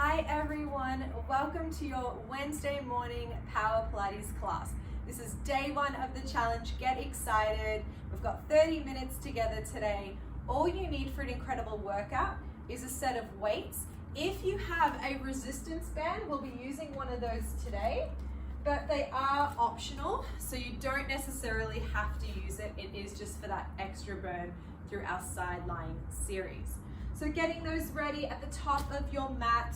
Hi everyone, welcome to your Wednesday morning Power Pilates class. This is day one of the challenge. Get excited. We've got 30 minutes together today. All you need for an incredible workout is a set of weights. If you have a resistance band, we'll be using one of those today, but they are optional, so you don't necessarily have to use it. It is just for that extra burn through our sideline series. So getting those ready at the top of your mat.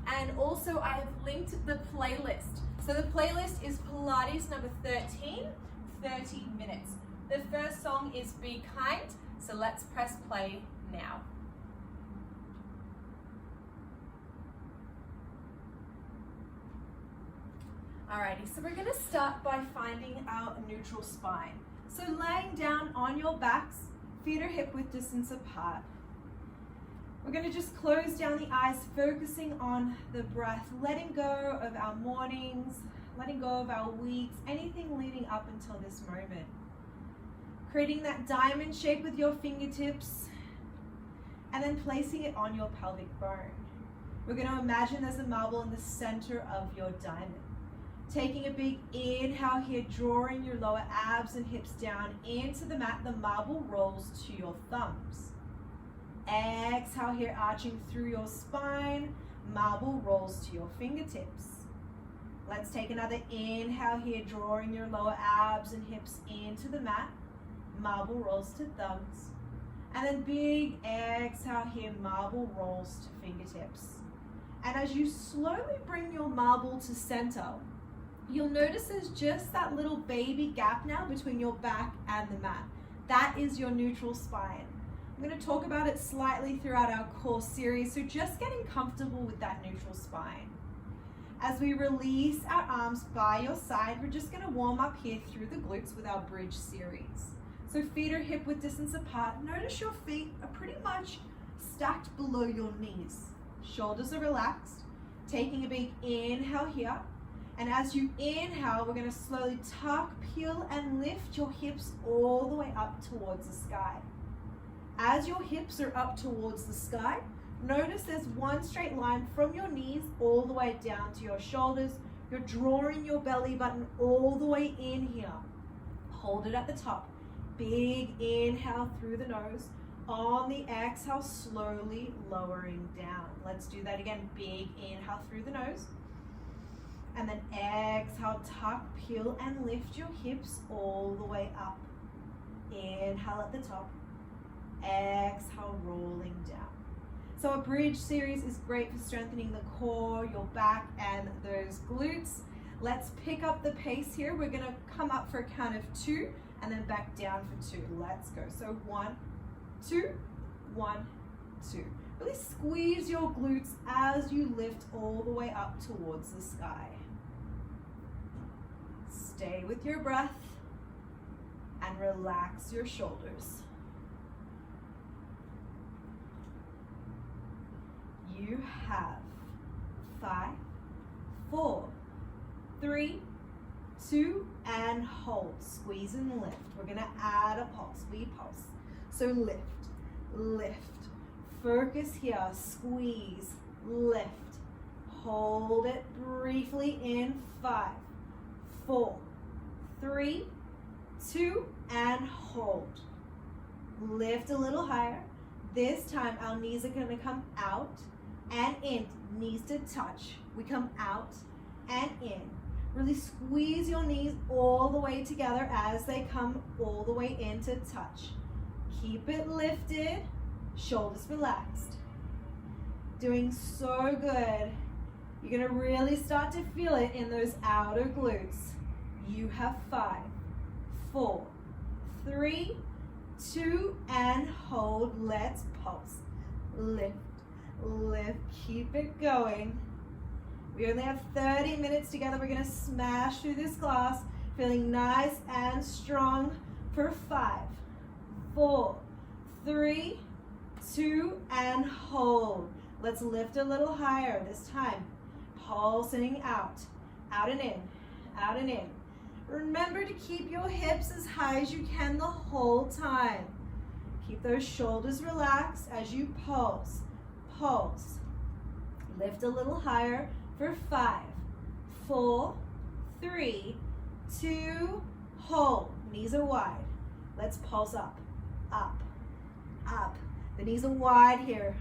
And also I have linked the playlist. So the playlist is Pilates number 13, 30 minutes. The first song is Be Kind. So let's press play now. Alrighty, so we're gonna start by finding our neutral spine. So laying down on your backs, feet are hip width distance apart. We're going to just close down the eyes, focusing on the breath, letting go of our mornings, letting go of our weeks, anything leading up until this moment. Creating that diamond shape with your fingertips and then placing it on your pelvic bone. We're going to imagine there's a marble in the center of your diamond. Taking a big inhale here, drawing your lower abs and hips down into the mat. The marble rolls to your thumbs. Exhale here, arching through your spine. Marble rolls to your fingertips. Let's take another inhale here, drawing your lower abs and hips into the mat. Marble rolls to thumbs. And then big exhale here, marble rolls to fingertips. And as you slowly bring your marble to center, you'll notice there's just that little baby gap now between your back and the mat. That is your neutral spine. I'm going to talk about it slightly throughout our core series, so just getting comfortable with that neutral spine. As we release our arms by your side, we're just going to warm up here through the glutes with our bridge series. So feet are hip width distance apart. Notice your feet are pretty much stacked below your knees. Shoulders are relaxed. Taking a big inhale here. And as you inhale, we're going to slowly tuck, peel, and lift your hips all the way up towards the sky. As your hips are up towards the sky, notice there's one straight line from your knees all the way down to your shoulders. You're drawing your belly button all the way in here. Hold it at the top. Big inhale through the nose. On the exhale, slowly lowering down. Let's do that again. Big inhale through the nose. And then exhale, tuck, peel, and lift your hips all the way up. Inhale at the top. Exhale, rolling down. So a bridge series is great for strengthening the core, your back, and those glutes. Let's pick up the pace here. We're going to come up for a count of 2 and then back down for 2. Let's go. So 1, 2, 1, 2. Really squeeze your glutes as you lift all the way up towards the sky. Stay with your breath and relax your shoulders. You have 5, 4, 3, 2, and hold. Squeeze and lift. We're going to add a pulse. We pulse. So lift, lift. Focus here. Squeeze, lift. Hold it briefly in 5, 4, 3, 2, and hold. Lift a little higher. This time our knees are going to come out and in, knees to touch. We come out and in. Really squeeze your knees all the way together as they come all the way in to touch. Keep it lifted, shoulders relaxed. Doing so good. You're gonna really start to feel it in those outer glutes. You have 5, 4, 3, 2, and hold. Let's pulse. Lift. Lift, keep it going. We only have 30 minutes together. We're going to smash through this class, feeling nice and strong for 5, 4, 3, 2, and hold. Let's lift a little higher this time. Pulsing out, out and in, out and in. Remember to keep your hips as high as you can the whole time. Keep those shoulders relaxed as you pulse. Pulse. Lift a little higher for 5, 4, 3, 2, hold. Knees are wide. Let's pulse up, up, up. The knees are wide here.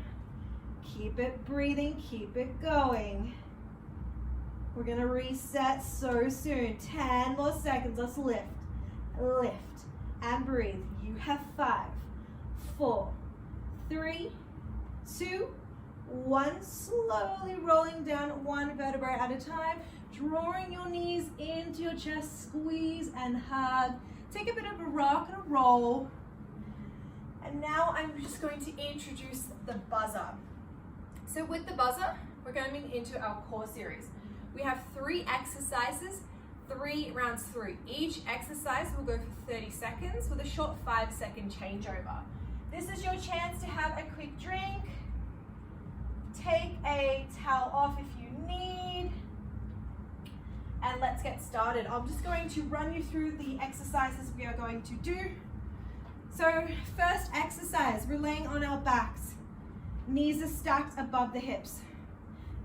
Keep it breathing, keep it going. We're gonna reset so soon. 10 more seconds, let's lift, lift, and breathe. You have 5, 4, 3, 2, 1. Slowly rolling down one vertebrae at a time, drawing your knees into your chest, squeeze and hug. Take a bit of a rock and a roll. And now I'm just going to introduce the buzzer. So with the buzzer, we're going into our core series. We have 3 exercises, 3 rounds through. Each exercise will go for 30 seconds with a short 5-second changeover. This is your chance to have a quick drink. Take a towel off if you need. And let's get started. I'm just going to run you through the exercises we are going to do. So first exercise, we're laying on our backs. Knees are stacked above the hips.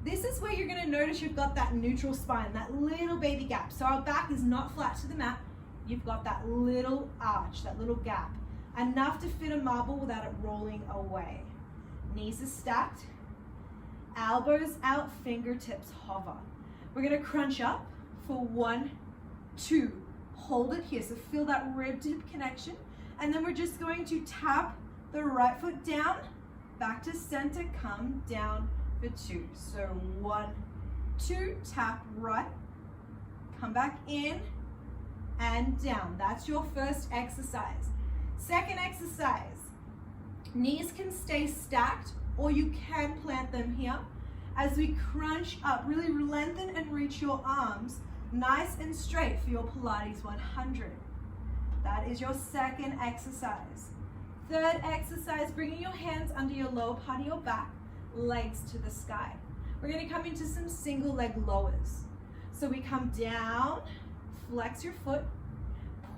This is where you're going to notice you've got that neutral spine, that little baby gap. So our back is not flat to the mat. You've got that little arch, that little gap. Enough to fit a marble without it rolling away. Knees are stacked. Elbows out, fingertips hover. We're going to crunch up for 1, 2. Hold it here. So feel that rib dip connection. And then we're just going to tap the right foot down, back to center, come down for 2. So 1, 2, tap right, come back in and down. That's your first exercise. Second exercise, knees can stay stacked or you can plant them here. As we crunch up, really lengthen and reach your arms nice and straight for your Pilates 100. That is your second exercise. Third exercise, bringing your hands under your lower part of your back, legs to the sky. We're going to come into some single leg lowers. So we come down, flex your foot,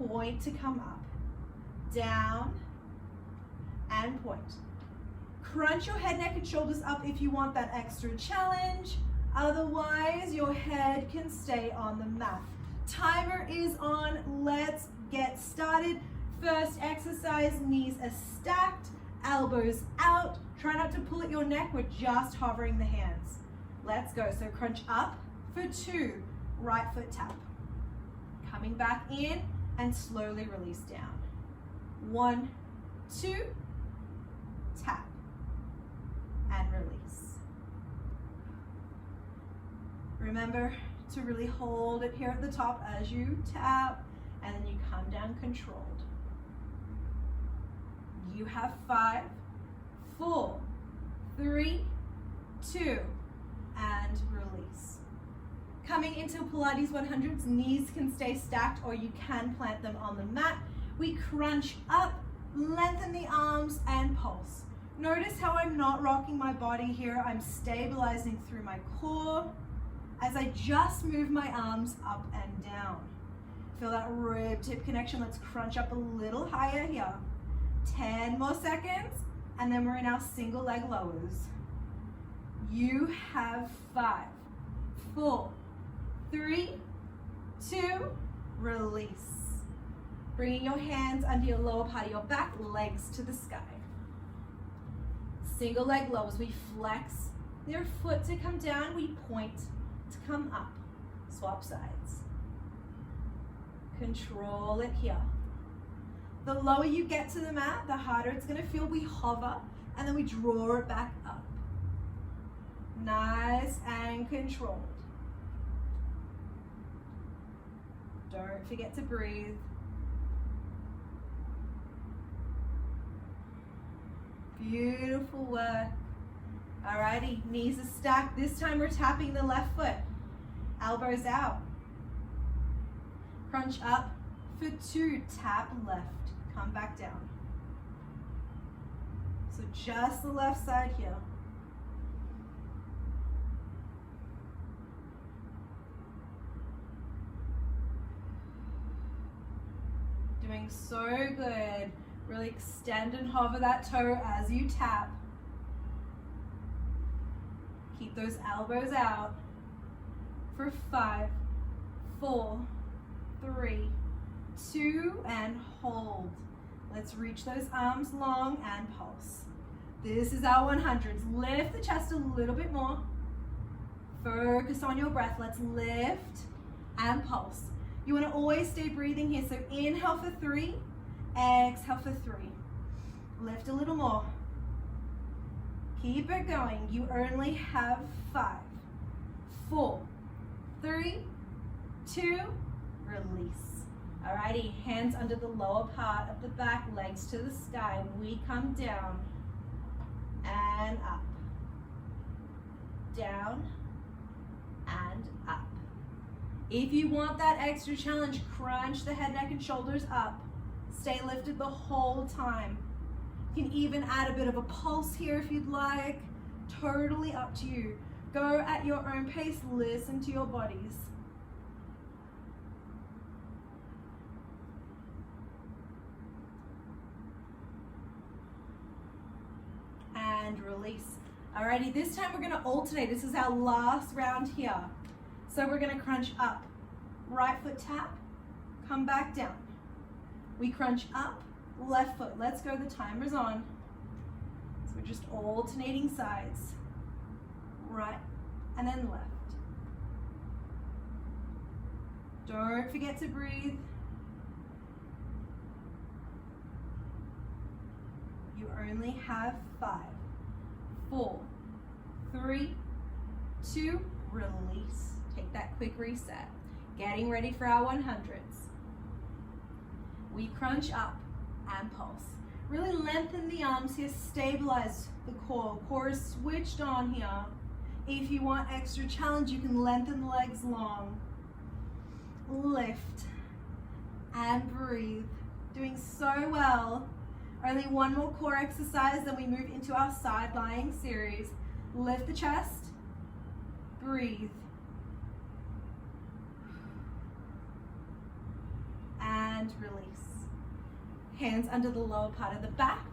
point to come up, down, and point. Crunch your head, neck, and shoulders up if you want that extra challenge. Otherwise, your head can stay on the mat. Timer is on. Let's get started. First exercise, knees are stacked, elbows out. Try not to pull at your neck. We're just hovering the hands. Let's go. So crunch up for 2. Right foot tap. Coming back in and slowly release down. 1, 2, tap. And release. Remember to really hold it here at the top as you tap, and then you come down controlled. You have 5, 4, 3, 2, and release. Coming into Pilates 100s, knees can stay stacked or you can plant them on the mat. We crunch up, lengthen the arms, and pulse. Notice how I'm not rocking my body here. I'm stabilizing through my core as I just move my arms up and down. Feel that rib tip connection. Let's crunch up a little higher here. 10 more seconds, and then we're in our single leg lowers. You have 5, 4, 3, 2, release. Bringing your hands under your lower part of your back, legs to the sky. Single leg lowers, we flex your foot to come down, we point to come up. Swap sides. Control it here. The lower you get to the mat, the harder it's going to feel. We hover and then we draw it back up. Nice and controlled. Don't forget to breathe. Beautiful work. Alrighty, knees are stacked. This time we're tapping the left foot. Elbows out. Crunch up for 2, tap left. Come back down. So just the left side here. Doing so good. Really extend and hover that toe as you tap. Keep those elbows out for 5, 4, 3, 2, and hold. Let's reach those arms long and pulse. This is our 100s. Lift the chest a little bit more. Focus on your breath. Let's lift and pulse. You want to always stay breathing here. So inhale for 3, exhale for 3. Lift a little more. Keep it going. You only have 5, 4, 3, 2, release. Alrighty, hands under the lower part of the back, legs to the sky. We come down and up. Down and up. If you want that extra challenge, crunch the head, neck, and shoulders up. Stay lifted the whole time. You can even add a bit of a pulse here if you'd like. Totally up to you. Go at your own pace. Listen to your bodies. And release. Alrighty, this time we're gonna alternate. This is our last round here. So we're gonna crunch up. Right foot tap, come back down. We crunch up, left foot. Let's go, the timer's on. So we're just alternating sides. Right, and then left. Don't forget to breathe. You only have 5, 4, 3, 2, release. Take that quick reset. Getting ready for our 100s. We crunch up and pulse. Really lengthen the arms here, stabilize the core. Core is switched on here. If you want extra challenge, you can lengthen the legs long. Lift and breathe. Doing so well. Only one more core exercise, then we move into our side lying series. Lift the chest, breathe. And release. Hands under the lower part of the back,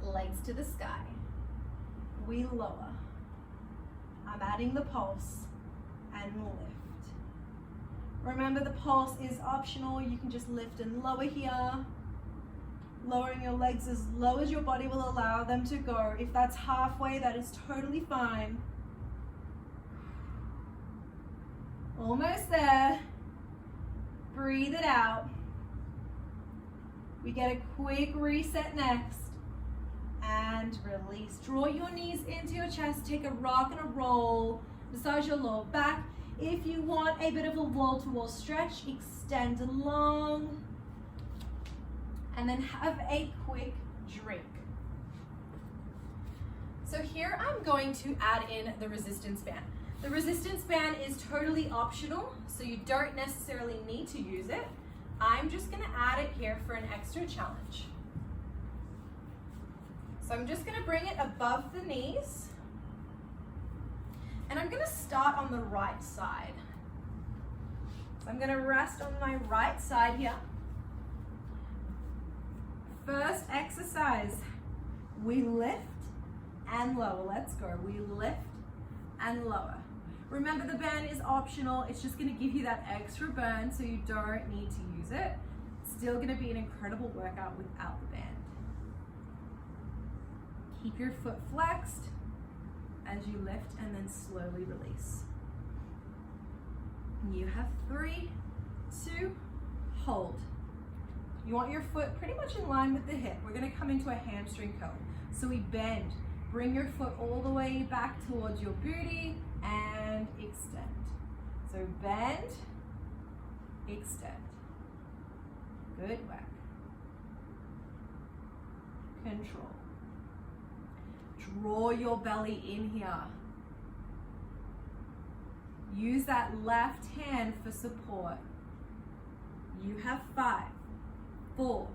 legs to the sky. We lower. I'm adding the pulse and lift. Remember, the pulse is optional. You can just lift and lower here. Lowering your legs as low as your body will allow them to go. If that's halfway, that is totally fine. Almost there. Breathe it out. We get a quick reset next. And release. Draw your knees into your chest. Take a rock and a roll. Massage your lower back. If you want a bit of a wall-to-wall stretch, extend long. And then have a quick drink. So here I'm going to add in the resistance band. The resistance band is totally optional, so you don't necessarily need to use it. I'm just gonna add it here for an extra challenge. So I'm just gonna bring it above the knees, and I'm gonna start on the right side. So I'm gonna rest on my right side here. First exercise, we lift and lower. Let's go. We lift and lower. Remember, the band is optional. It's just going to give you that extra burn, so you don't need to use it. It's still going to be an incredible workout without the band. Keep your foot flexed as you lift and then slowly release. You have 3, 2, hold. You want your foot pretty much in line with the hip. We're gonna come into a hamstring curl. So we bend. Bring your foot all the way back towards your booty and extend. So bend, extend. Good work. Control. Draw your belly in here. Use that left hand for support. You have 5, 4,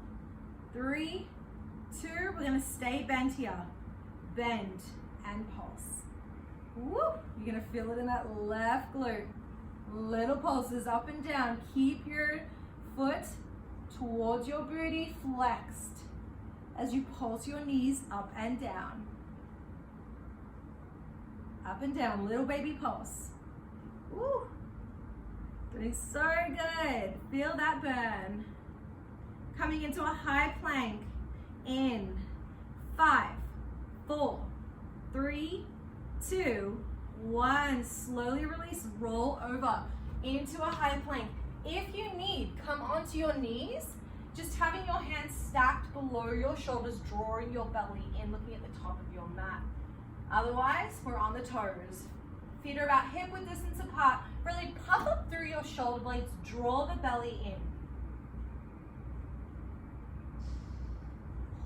3, 2. We're gonna stay bent here. Bend and pulse. Woo! You're gonna feel it in that left glute. Little pulses up and down. Keep your foot towards your booty, flexed as you pulse your knees up and down. Up and down, little baby pulse. Woo. Doing so good. Feel that burn. Coming into a high plank. In 5, 4, 3, 2, 1. Slowly release, roll over into a high plank. If you need, come onto your knees, just having your hands stacked below your shoulders, drawing your belly in, looking at the top of your mat. Otherwise, we're on the toes. Feet are about hip-width distance apart. Really puff up through your shoulder blades, draw the belly in.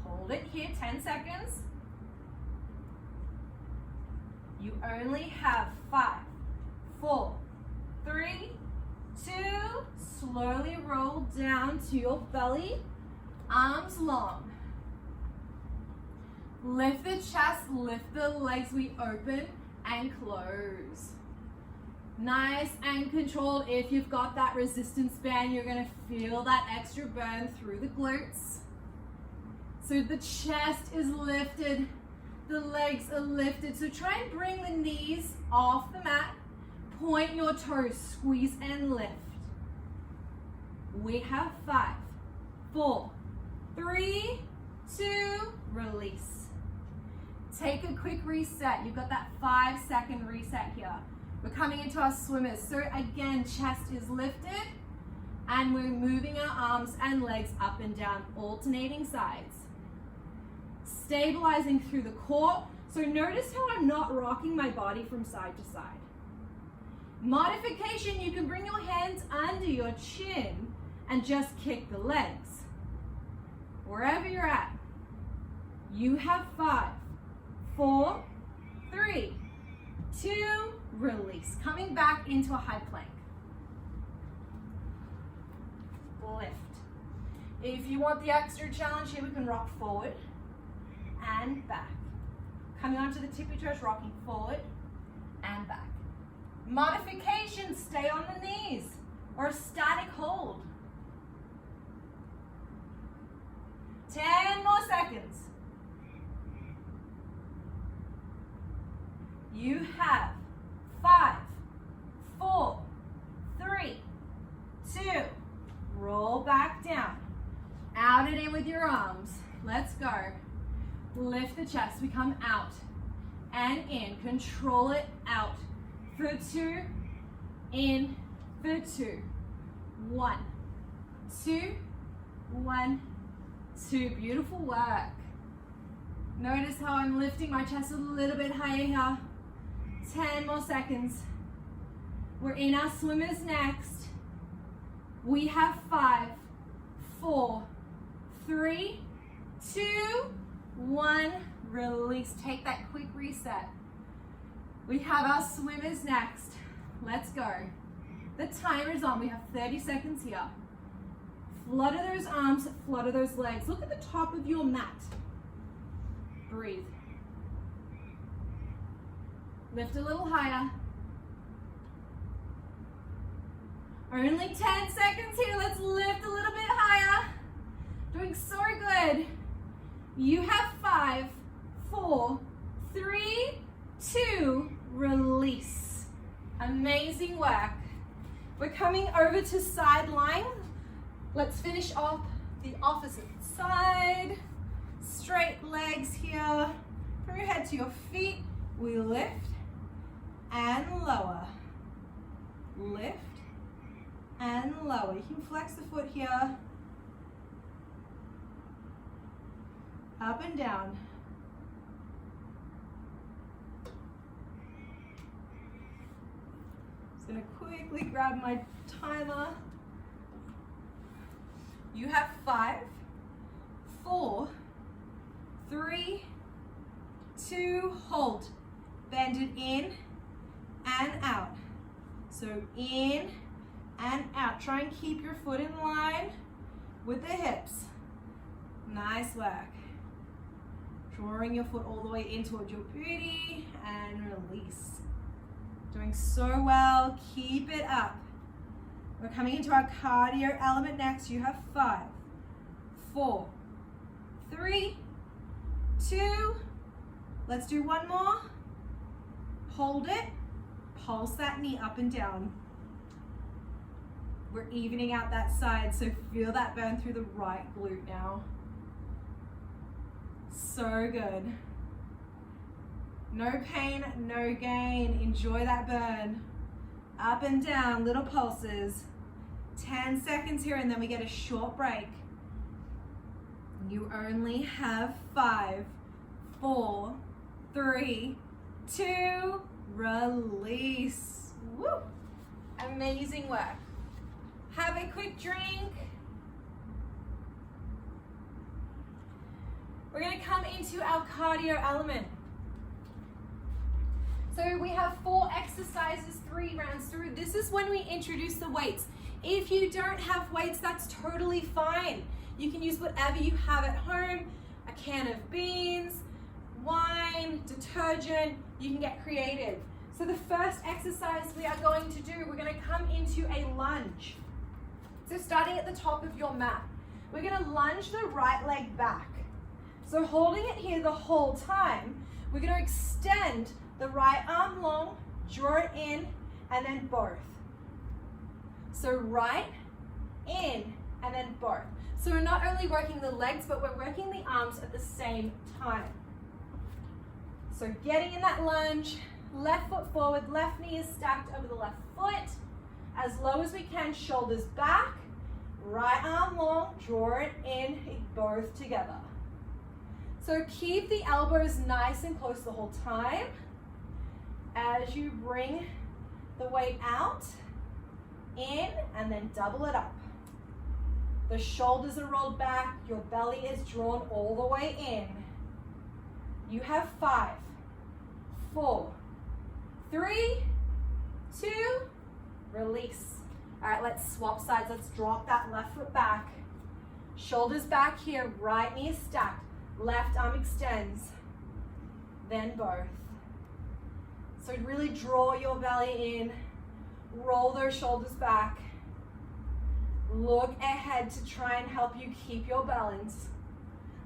Hold it here, 10 seconds. You only have 5, 4, 3, 2, slowly roll down to your belly, arms long. Lift the chest, lift the legs, we open and close. Nice and controlled. If you've got that resistance band, you're gonna feel that extra burn through the glutes. So the chest is lifted, the legs are lifted. So try and bring the knees off the mat. Point your toes, squeeze and lift. We have 5, 4, 3, 2, release. Take a quick reset. You've got that 5-second reset here. We're coming into our swimmers. So again, chest is lifted and we're moving our arms and legs up and down, alternating sides. Stabilizing through the core. So notice how I'm not rocking my body from side to side. Modification, you can bring your hands under your chin and just kick the legs. Wherever you're at. You have 5, 4, 3, 2, release. Coming back into a high plank. Lift. If you want the extra challenge here, we can rock forward and back. Coming onto the tippy toes, rocking forward and back. Modification, stay on the knees or a static hold. 10 more seconds. You have 5, 4, 3, 2, roll back down. Out and in with your arms. Let's go. Lift the chest, we come out and in. Control it out. For 2, in, for 2. 1, 2, 1, 2. Beautiful work. Notice how I'm lifting my chest a little bit higher here. 10 more seconds. We're in our swimmers next. We have 5, 4, 3, 2, 1. Release. Take that quick reset. We have our swimmers next. Let's go. The timer's on. We have 30 seconds here. Flutter those arms, flutter those legs. Look at the top of your mat. Breathe. Lift a little higher. Only 10 seconds here. Let's lift a little bit higher. Doing so good. You have 5, 4, 3, 2, release. Amazing work. We're coming over to side lying. Let's finish off the opposite side. Straight legs here. From your head to your feet, we lift and lower. Lift and lower. You can flex the foot here. Up and down. Just gonna quickly grab my timer. You have 5, 4, 3, 2, hold. Bend it in and out. So in and out. Try and keep your foot in line with the hips. Nice work. Drawing your foot all the way in towards your booty and release. Doing so well. Keep it up. We're coming into our cardio element next. You have 5, 4, 3, 2. Let's do one more. Hold it, pulse that knee up and down. We're evening out that side, so feel that burn through the right glute now. So good. No pain, no gain. Enjoy that burn. Up and down, little pulses. 10 seconds here, and then we get a short break. You only have 5, 4, 3, 2, release. Woo! Amazing work. Have a quick drink. We're going to come into our cardio element. So we have 4 exercises, 3 rounds through. This is when we introduce the weights. If you don't have weights, that's totally fine. You can use whatever you have at home, a can of beans, wine, detergent, you can get creative. So the first exercise we are going to do, we're going to come into a lunge. So starting at the top of your mat, we're going to lunge the right leg back. So holding it here the whole time, we're going to extend the right arm long, draw it in, and then both. So right, in, and then both. So we're not only working the legs, but we're working the arms at the same time. So getting in that lunge, left foot forward, left knee is stacked over the left foot. As low as we can, shoulders back, right arm long, draw it in, both together. So keep the elbows nice and close the whole time. As you bring the weight out, in, and then double it up. The shoulders are rolled back, your belly is drawn all the way in. You have 5, 4, 3, 2, release. All right, let's swap sides. Let's drop that left foot back. Shoulders back here, right knee is stacked, left arm extends, then both. So really draw your belly in, roll those shoulders back. Look ahead to try and help you keep your balance.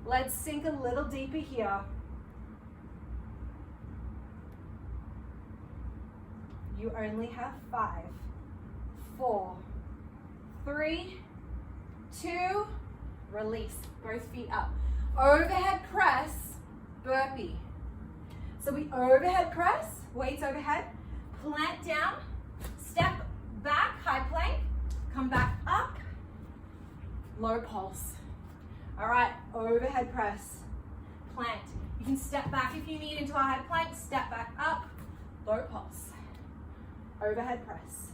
Let's sink a little deeper here. You only have 5, 4, 3, 2, release. Both feet up. Overhead press, burpee. So we overhead press, weights overhead, plant down, step back, high plank, come back up, low pulse. All right, overhead press, plant. You can step back if you need into a high plank, step back up, low pulse. Overhead press.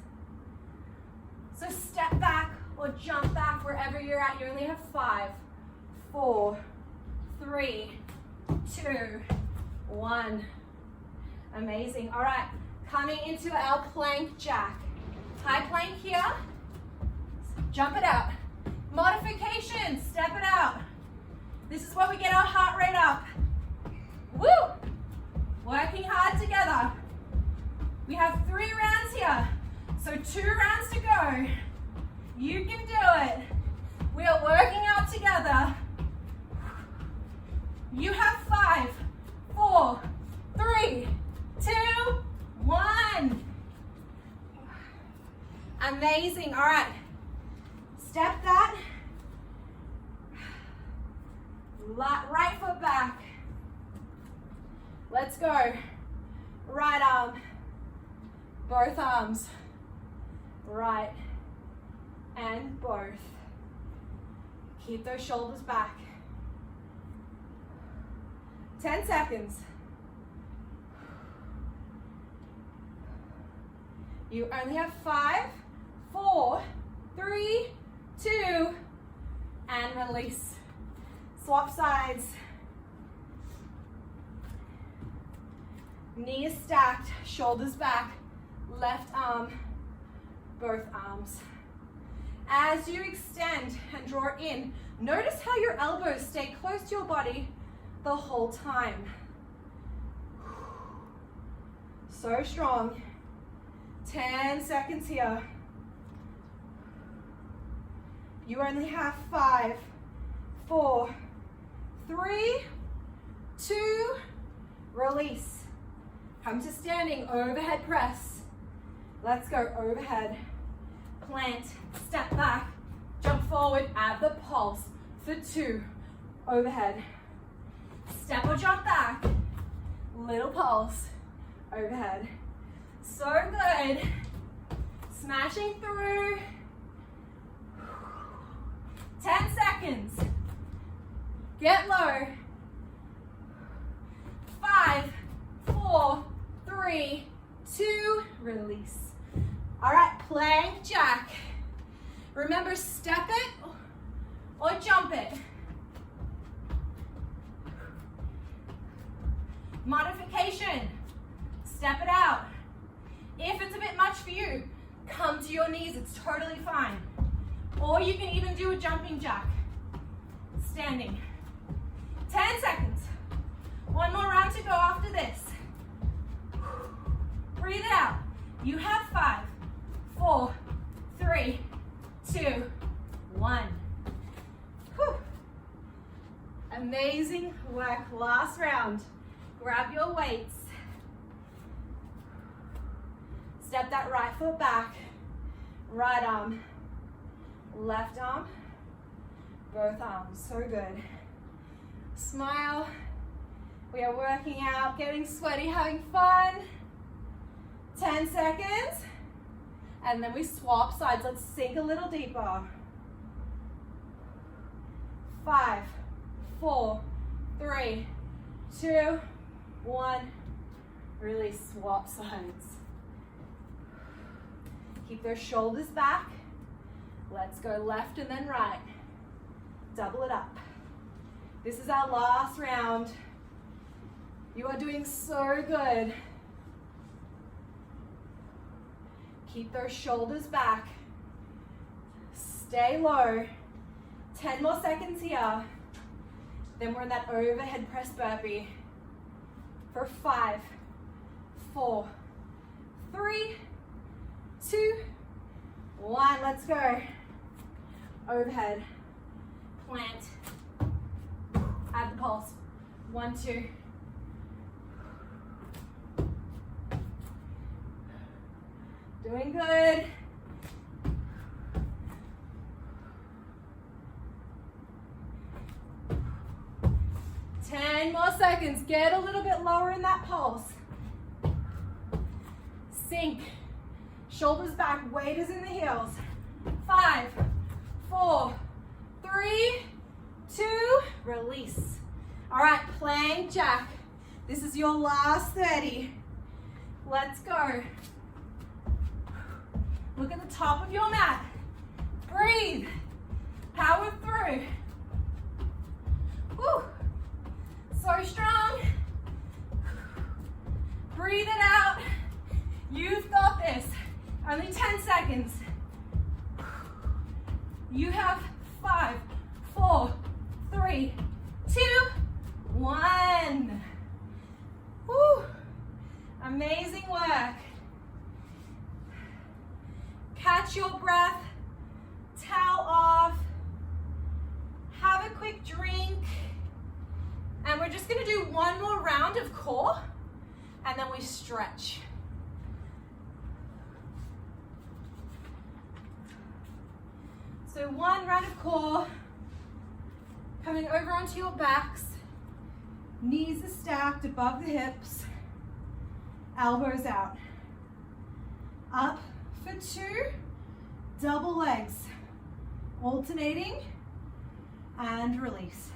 So step back or jump back wherever you're at. You only have 5, 4, 3, 2, 1. Amazing. All right, coming into our plank jack. High plank here. Jump it out. Modification, step it out. This is where we get our heart rate up. Woo! Working hard together. We have 3 rounds here, so 2 rounds to go. You can do it. We are working out together. You have 5, 4, 3, 2, 1. Amazing. All right. Step that. Right foot back. Let's go. Right arm. Both arms. Right and both. Keep those shoulders back. 10 seconds. You only have 5, 4, 3, 2, and release. Swap sides. Knees stacked, shoulders back, left arm, both arms. As you extend and draw in, notice how your elbows stay close to your body the whole time. So strong. 10 seconds here. You only have 5, 4, 3, 2, release. Come to standing, overhead press. Let's go, overhead, plant, step back, jump forward, add the pulse for 2, overhead, step or jump back, little pulse, overhead. So good. Smashing through. 10 seconds. Get low. 5, 4, 3, 2, release. All right, plank jack. Remember, step it or jump it. Modification, step it out. If it's a bit much for you, come to your knees, it's totally fine. Or you can even do a jumping jack. Standing. 10 seconds. One more round to go after this. Breathe it out. You have 5, 4, 3, 2, 1. Whew. Amazing work. Last round. Grab your weights. Step that right foot back. Right arm. Left arm. Both arms. So good. Smile. We are working out, getting sweaty, having fun. 10 seconds. And then we swap sides. Let's sink a little deeper. 5, 4, 3, 2, 1. Release, swap sides. Keep those shoulders back. Let's go left and then right. Double it up. This is our last round. You are doing so good. Keep those shoulders back. Stay low. 10 more seconds here. Then we're in that overhead press burpee. For 5, 4, 3, 2, 1. Let's go. Overhead. Plant. Add the pulse. 1, 2. Doing good. Ten more seconds. Get a little bit lower in that pulse. Sink. Shoulders back. Weight is in the heels. 5, 4, 3, 2. Release. All right, plank jack. This is your last 30. Let's go. Look at the top of your mat. Breathe. Power through. Woo. So strong. Breathe it out. You've got this. Only 10 seconds. You have 5, 4, 3, 2, 1. Woo. Amazing work. Catch your breath, towel off, have a quick drink, and we're just gonna do one more round of core, and then we stretch. So one round of core, coming over onto your backs, knees are stacked above the hips, elbows out, up for 2, double legs, alternating, and release.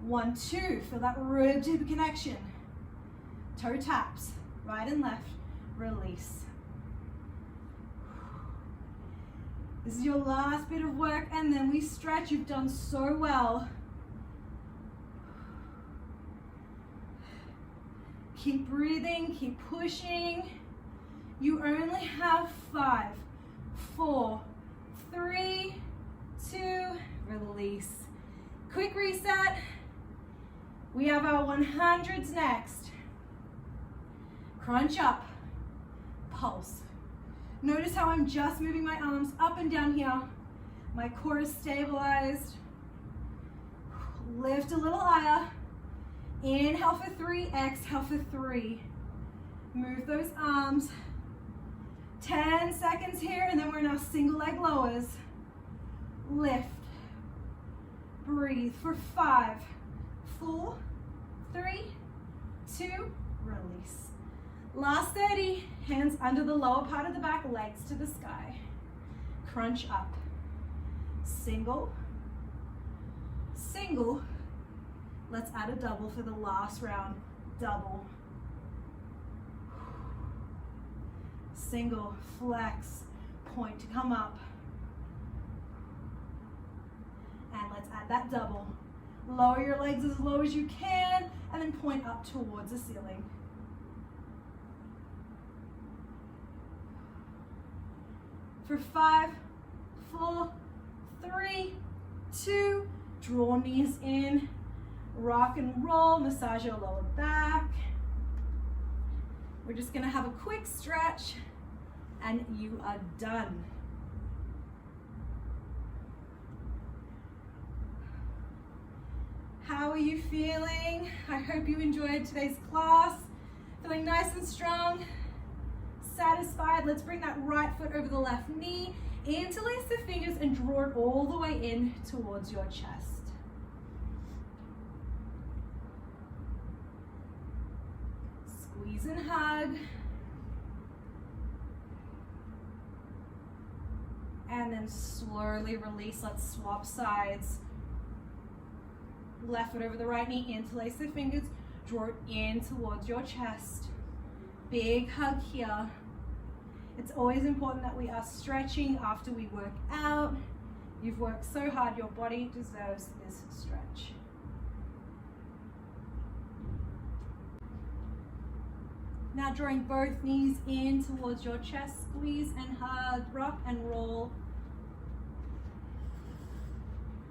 1, 2, feel that rib to connection. Toe taps, right and left, release. This is your last bit of work, and then we stretch. You've done so well. Keep breathing, keep pushing. You only have 5, 4, 3, 2, release. Quick reset. We have our 100s next. Crunch up, pulse. Notice how I'm just moving my arms up and down here. My core is stabilized. Lift a little higher. Inhale for 3, exhale for 3. Move those arms. 10 seconds here, and then we're in our single leg lowers. Lift. Breathe for 5, 4, 3, 2, release. Last 30, hands under the lower part of the back, legs to the sky. Crunch up. Single, single. Let's add a double for the last round. Double. Single, flex, point to come up. And let's add that double. Lower your legs as low as you can, and then point up towards the ceiling. For 5, 4, 3, 2, draw knees in, rock and roll, massage your lower back. We're just gonna have a quick stretch, and you are done. How are you feeling? I hope you enjoyed today's class. Feeling nice and strong, satisfied. Let's bring that right foot over the left knee, interlace the fingers and draw it all the way in towards your chest. Squeeze and hug. And then slowly release. Let's swap sides. Left foot over the right knee, interlace the fingers, draw it in towards your chest. Big hug here. It's always important that we are stretching after we work out. You've worked so hard, your body deserves this stretch. Now drawing both knees in towards your chest, squeeze and hug, rock and roll.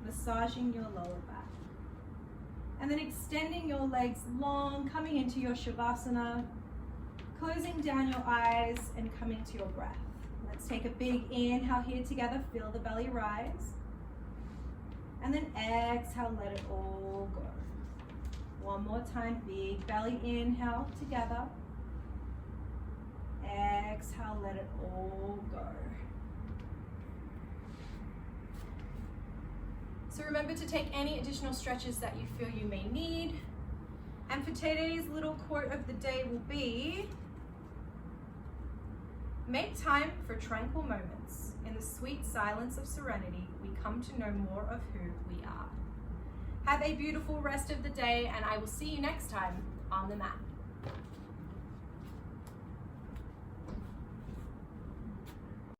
Massaging your lower back. And then extending your legs long, coming into your Shavasana, closing down your eyes and coming to your breath. Let's take a big inhale here together, feel the belly rise. And then exhale, let it all go. One more time, big belly inhale together. Exhale, let it all go. So remember to take any additional stretches that you feel you may need. And for today's little quote of the day will be, make time for tranquil moments. In the sweet silence of serenity, we come to know more of who we are. Have a beautiful rest of the day, and I will see you next time on the mat.